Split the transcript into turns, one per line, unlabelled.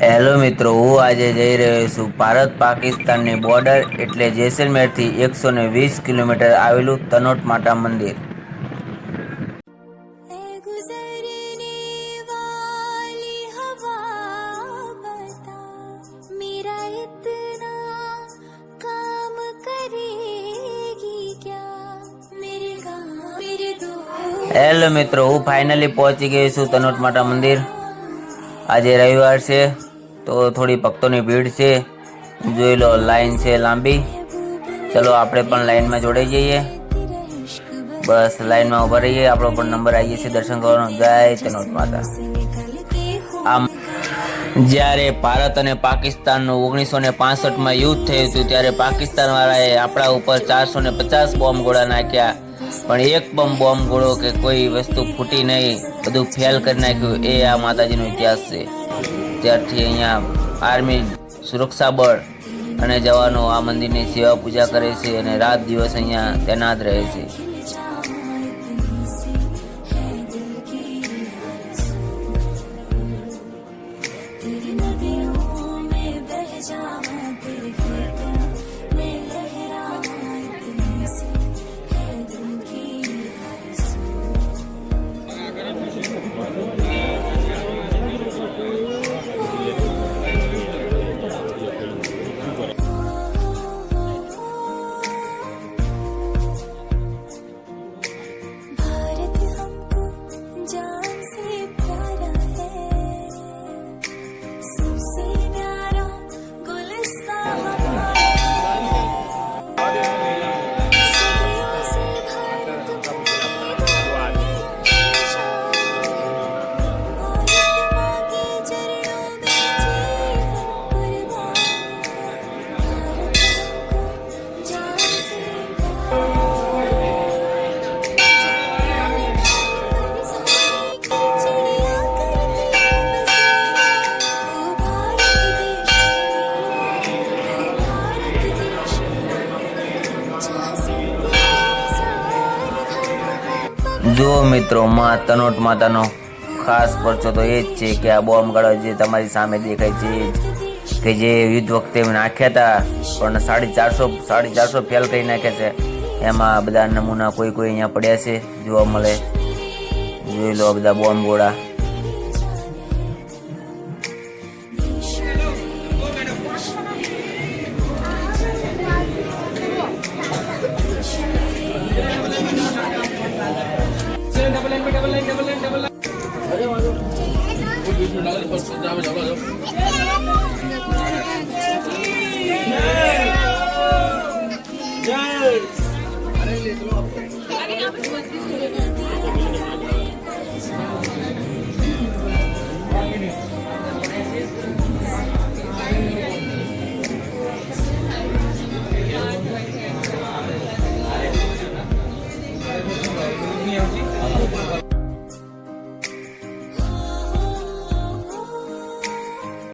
Hello મિત્રો, હું આજે જઈ રહ્યો છું ભારત પાકિસ્તાનની બોર્ડર એટલે જેસલમેરથી 120 કિલોમીટર આવેલું તનોટ માતા મંદિર। હેલો મિત્રો, હું ફાઇનલી પહોંચી ગયો છું તનોટ માતા મંદિર। આજે રવિવાર છે તો થોડી ભક્તોની ભીડ છે, જોઈ લો લાઈન છે લાંબી। ચલો આપણે પણ લાઈનમાં જોડાઈ જઈએ, બસ લાઈનમાં ઉભા રહીએ, આપણો પણ નંબર આવી જશે દર્શન કરવાનો। જય તનોટ માતા। આમ જ્યારે ભારત અને પાકિસ્તાનનું 1965માં યુદ્ધ થયું હતું ત્યારે પાકિસ્તાન વાળાએ આપણા ઉપર 450 બોમ્બ ગોળા નાખ્યા, પણ એક પણ બોમ્બ ગોળો કે કોઈ વસ્તુ ફૂટી નહીં, બધું ફેલ કરી નાખ્યું। એ આ માતાજીનો ઇતિહાસ છે। ત્યારથી અહીંયા આર્મી, સુરક્ષા બળ અને જવાનો આ મંદિરની સેવા પૂજા કરે છે અને રાત દિવસ અહીંયા તૈનાત રહે છે। જો મિત્રો, માં તનોટ માતાનો ખાસ પરચો તો એ જ છે કે આ બોમ્બ ગાળો જે તમારી સામે દેખાય છે કે જે યુદ્ધ વખતે નાખ્યા હતા, પણ 450 ફેલ કરી નાખ્યા છે। એમાં બધા નમૂના કોઈ અહીંયા પડ્યા છે, જોવા મળે। જોઈ લો બધા બોમ્બ ગોળા।